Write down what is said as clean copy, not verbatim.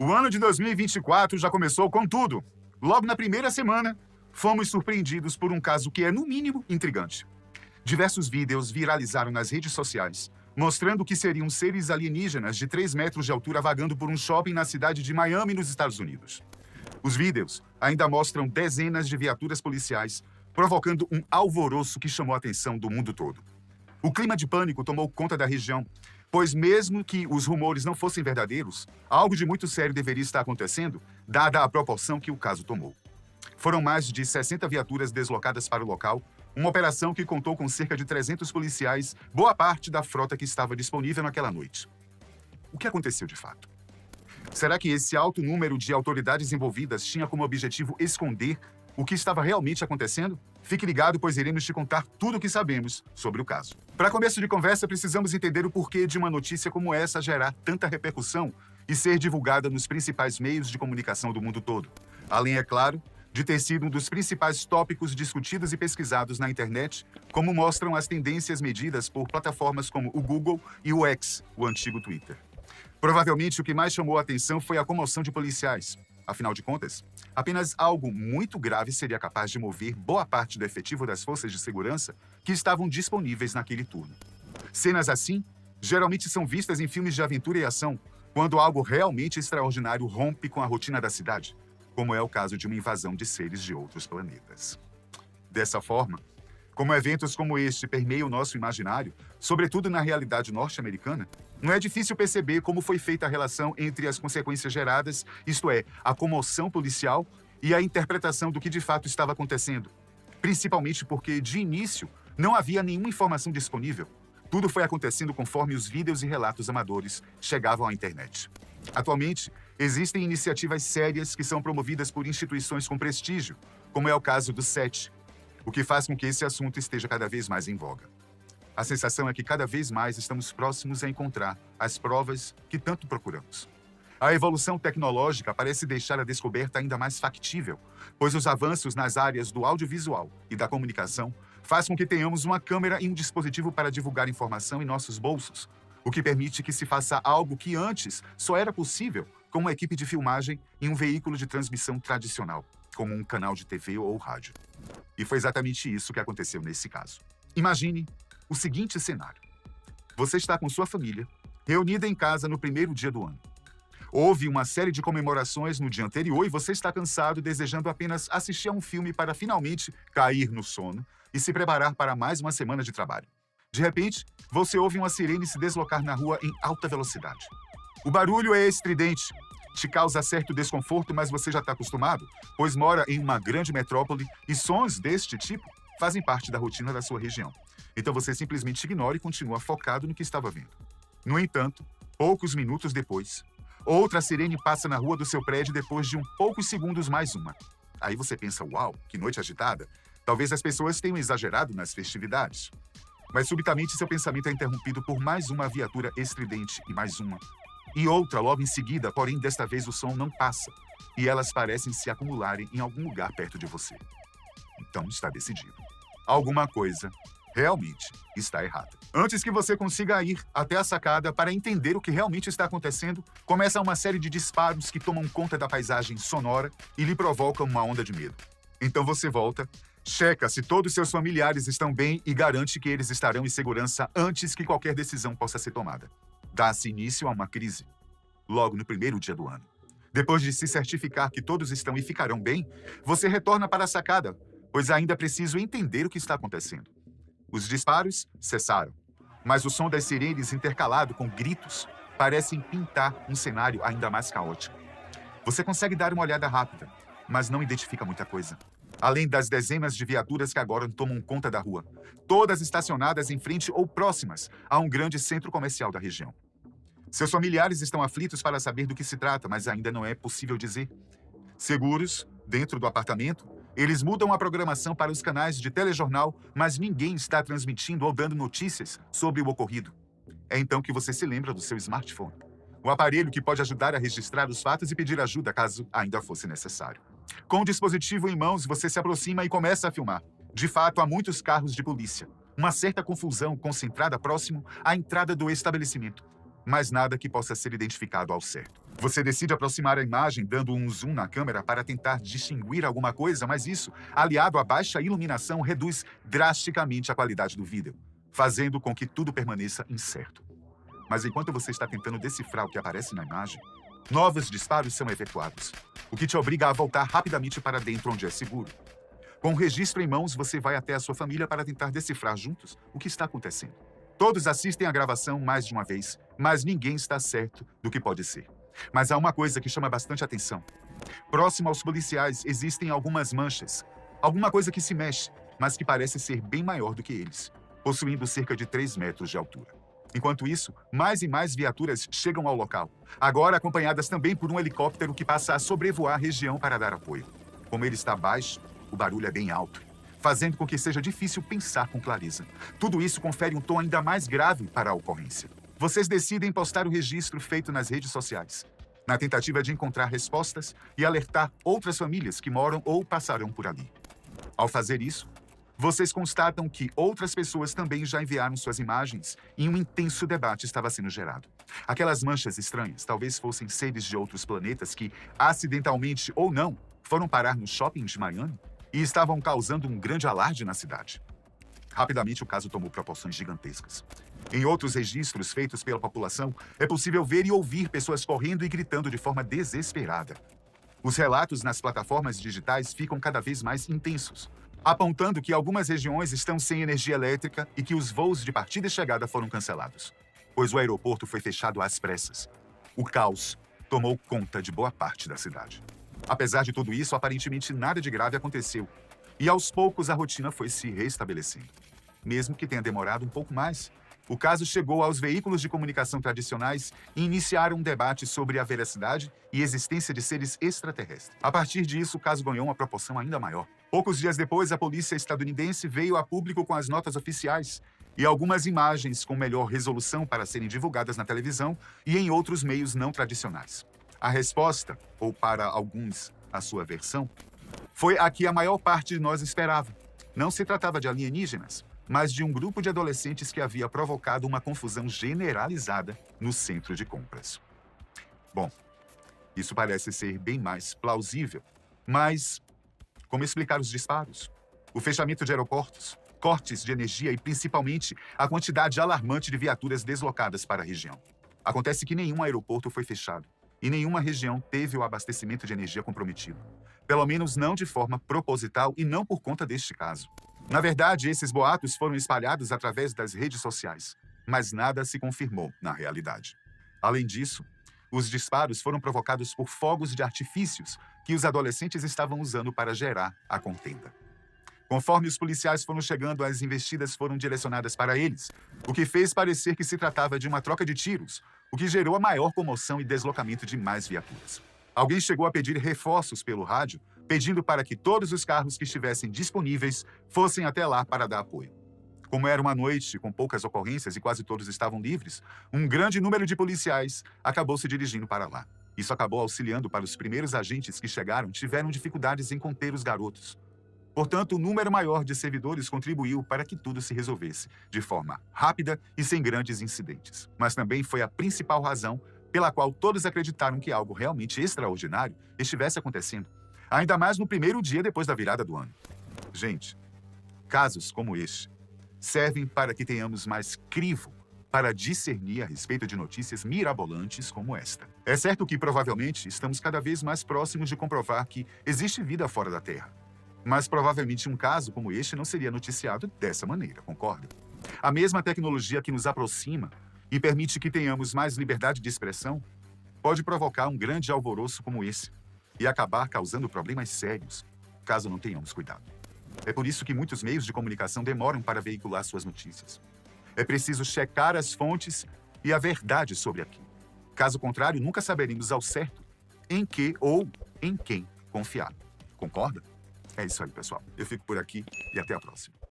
O ano de 2024 já começou com tudo. Logo na primeira semana, fomos surpreendidos por um caso que é, no mínimo, intrigante. Diversos vídeos viralizaram nas redes sociais, mostrando que seriam seres alienígenas de 3 metros de altura vagando por um shopping na cidade de Miami, nos Estados Unidos. Os vídeos ainda mostram dezenas de viaturas policiais, provocando um alvoroço que chamou a atenção do mundo todo. O clima de pânico tomou conta da região, pois mesmo que os rumores não fossem verdadeiros, algo de muito sério deveria estar acontecendo, dada a proporção que o caso tomou. Foram mais de 60 viaturas deslocadas para o local, uma operação que contou com cerca de 300 policiais, boa parte da frota que estava disponível naquela noite. O que aconteceu de fato? Será que esse alto número de autoridades envolvidas tinha como objetivo esconder o que estava realmente acontecendo? Fique ligado, pois iremos te contar tudo o que sabemos sobre o caso. Para começo de conversa, precisamos entender o porquê de uma notícia como essa gerar tanta repercussão e ser divulgada nos principais meios de comunicação do mundo todo. Além, é claro, de ter sido um dos principais tópicos discutidos e pesquisados na internet, como mostram as tendências medidas por plataformas como o Google e o X, o antigo Twitter. Provavelmente o que mais chamou a atenção foi a comoção de policiais. Afinal de contas, apenas algo muito grave seria capaz de mover boa parte do efetivo das forças de segurança que estavam disponíveis naquele turno. Cenas assim geralmente são vistas em filmes de aventura e ação, quando algo realmente extraordinário rompe com a rotina da cidade, como é o caso de uma invasão de seres de outros planetas. Dessa forma, como eventos como este permeiam o nosso imaginário, sobretudo na realidade norte-americana, não é difícil perceber como foi feita a relação entre as consequências geradas, isto é, a comoção policial, e a interpretação do que de fato estava acontecendo. Principalmente porque, de início, não havia nenhuma informação disponível. Tudo foi acontecendo conforme os vídeos e relatos amadores chegavam à internet. Atualmente, existem iniciativas sérias que são promovidas por instituições com prestígio, como é o caso do SETI, o que faz com que esse assunto esteja cada vez mais em voga. A sensação é que cada vez mais estamos próximos a encontrar as provas que tanto procuramos. A evolução tecnológica parece deixar a descoberta ainda mais factível, pois os avanços nas áreas do audiovisual e da comunicação faz com que tenhamos uma câmera e um dispositivo para divulgar informação em nossos bolsos, o que permite que se faça algo que antes só era possível com uma equipe de filmagem em um veículo de transmissão tradicional, como um canal de TV ou rádio. E foi exatamente isso que aconteceu nesse caso. Imagine o seguinte cenário. Você está com sua família, reunida em casa no primeiro dia do ano. Houve uma série de comemorações no dia anterior e você está cansado, desejando apenas assistir a um filme para finalmente cair no sono e se preparar para mais uma semana de trabalho. De repente, você ouve uma sirene se deslocar na rua em alta velocidade. O barulho é estridente, te causa certo desconforto, mas você já está acostumado, pois mora em uma grande metrópole e sons deste tipo fazem parte da rotina da sua região. Então você simplesmente ignora e continua focado no que estava vendo. No entanto, poucos minutos depois, outra sirene passa na rua do seu prédio depois de poucos segundos mais uma. Aí você pensa, uau, que noite agitada. Talvez as pessoas tenham exagerado nas festividades. Mas subitamente seu pensamento é interrompido por mais uma viatura estridente e mais uma. E outra logo em seguida, porém desta vez o som não passa. E elas parecem se acumularem em algum lugar perto de você. Então está decidido. Alguma coisa realmente está errada. Antes que você consiga ir até a sacada para entender o que realmente está acontecendo, começa uma série de disparos que tomam conta da paisagem sonora e lhe provocam uma onda de medo. Então você volta, checa se todos seus familiares estão bem e garante que eles estarão em segurança antes que qualquer decisão possa ser tomada. Dá-se início a uma crise, logo no primeiro dia do ano. Depois de se certificar que todos estão e ficarão bem, você retorna para a sacada, pois ainda é preciso entender o que está acontecendo. Os disparos cessaram, mas o som das sirenes intercalado com gritos parecem pintar um cenário ainda mais caótico. Você consegue dar uma olhada rápida, mas não identifica muita coisa. Além das dezenas de viaturas que agora tomam conta da rua, todas estacionadas em frente ou próximas a um grande centro comercial da região. Seus familiares estão aflitos para saber do que se trata, mas ainda não é possível dizer. Seguros, dentro do apartamento, eles mudam a programação para os canais de telejornal, mas ninguém está transmitindo ou dando notícias sobre o ocorrido. É então que você se lembra do seu smartphone, o aparelho que pode ajudar a registrar os fatos e pedir ajuda caso ainda fosse necessário. Com o dispositivo em mãos, você se aproxima e começa a filmar. De fato, há muitos carros de polícia. Uma certa confusão concentrada próximo à entrada do estabelecimento. mas nada que possa ser identificado ao certo. Você decide aproximar a imagem dando um zoom na câmera para tentar distinguir alguma coisa, mas isso, aliado à baixa iluminação, reduz drasticamente a qualidade do vídeo, fazendo com que tudo permaneça incerto. Mas enquanto você está tentando decifrar o que aparece na imagem, novos disparos são efetuados, o que te obriga a voltar rapidamente para dentro onde é seguro. Com o registro em mãos, você vai até a sua família para tentar decifrar juntos o que está acontecendo. Todos assistem à gravação mais de uma vez, mas ninguém está certo do que pode ser. Mas há uma coisa que chama bastante atenção. Próximo aos policiais existem algumas manchas. Alguma coisa que se mexe, mas que parece ser bem maior do que eles, possuindo cerca de 3 metros de altura. Enquanto isso, mais e mais viaturas chegam ao local, agora acompanhadas também por um helicóptero que passa a sobrevoar a região para dar apoio. Como ele está baixo, o barulho é bem alto, fazendo com que seja difícil pensar com clareza. Tudo isso confere um tom ainda mais grave para a ocorrência. Vocês decidem postar o registro feito nas redes sociais, na tentativa de encontrar respostas e alertar outras famílias que moram ou passarão por ali. Ao fazer isso, vocês constatam que outras pessoas também já enviaram suas imagens e um intenso debate estava sendo gerado. Aquelas manchas estranhas talvez fossem seres de outros planetas que, acidentalmente ou não, foram parar no shopping de Miami e estavam causando um grande alarde na cidade. Rapidamente, o caso tomou proporções gigantescas. Em outros registros feitos pela população, é possível ver e ouvir pessoas correndo e gritando de forma desesperada. Os relatos nas plataformas digitais ficam cada vez mais intensos, apontando que algumas regiões estão sem energia elétrica e que os voos de partida e chegada foram cancelados, pois o aeroporto foi fechado às pressas. O caos tomou conta de boa parte da cidade. Apesar de tudo isso, aparentemente nada de grave aconteceu, e aos poucos a rotina foi se restabelecendo. Mesmo que tenha demorado um pouco mais, o caso chegou aos veículos de comunicação tradicionais e iniciaram um debate sobre a veracidade e existência de seres extraterrestres. A partir disso, o caso ganhou uma proporção ainda maior. Poucos dias depois, a polícia estadunidense veio a público com as notas oficiais e algumas imagens com melhor resolução para serem divulgadas na televisão e em outros meios não tradicionais. A resposta, ou para alguns, a sua versão, foi a que a maior parte de nós esperava. Não se tratava de alienígenas, mas de um grupo de adolescentes que havia provocado uma confusão generalizada no centro de compras. Bom, isso parece ser bem mais plausível, mas como explicar os disparos, o fechamento de aeroportos, cortes de energia e, principalmente, a quantidade alarmante de viaturas deslocadas para a região? Acontece que nenhum aeroporto foi fechado e nenhuma região teve o abastecimento de energia comprometido. Pelo menos não de forma proposital e não por conta deste caso. Na verdade, esses boatos foram espalhados através das redes sociais, mas nada se confirmou na realidade. Além disso, os disparos foram provocados por fogos de artifícios que os adolescentes estavam usando para gerar a contenda. Conforme os policiais foram chegando, as investidas foram direcionadas para eles, o que fez parecer que se tratava de uma troca de tiros, o que gerou a maior comoção e deslocamento de mais viaturas. Alguém chegou a pedir reforços pelo rádio, pedindo para que todos os carros que estivessem disponíveis fossem até lá para dar apoio. Como era uma noite com poucas ocorrências e quase todos estavam livres, um grande número de policiais acabou se dirigindo para lá. Isso acabou auxiliando para os primeiros agentes que chegaram tiveram dificuldades em conter os garotos. Portanto, o número maior de servidores contribuiu para que tudo se resolvesse de forma rápida e sem grandes incidentes. Mas também foi a principal razão pela qual todos acreditaram que algo realmente extraordinário estivesse acontecendo, ainda mais no primeiro dia depois da virada do ano. Gente, casos como este servem para que tenhamos mais crivo para discernir a respeito de notícias mirabolantes como esta. É certo que, provavelmente, estamos cada vez mais próximos de comprovar que existe vida fora da Terra. Mas, provavelmente, um caso como este não seria noticiado dessa maneira, concorda? A mesma tecnologia que nos aproxima e permite que tenhamos mais liberdade de expressão pode provocar um grande alvoroço como esse e acabar causando problemas sérios, caso não tenhamos cuidado. É por isso que muitos meios de comunicação demoram para veicular suas notícias. É preciso checar as fontes e a verdade sobre aquilo. Caso contrário, nunca saberemos ao certo em que ou em quem confiar. Concorda? É isso aí, pessoal. Eu fico por aqui e até a próxima.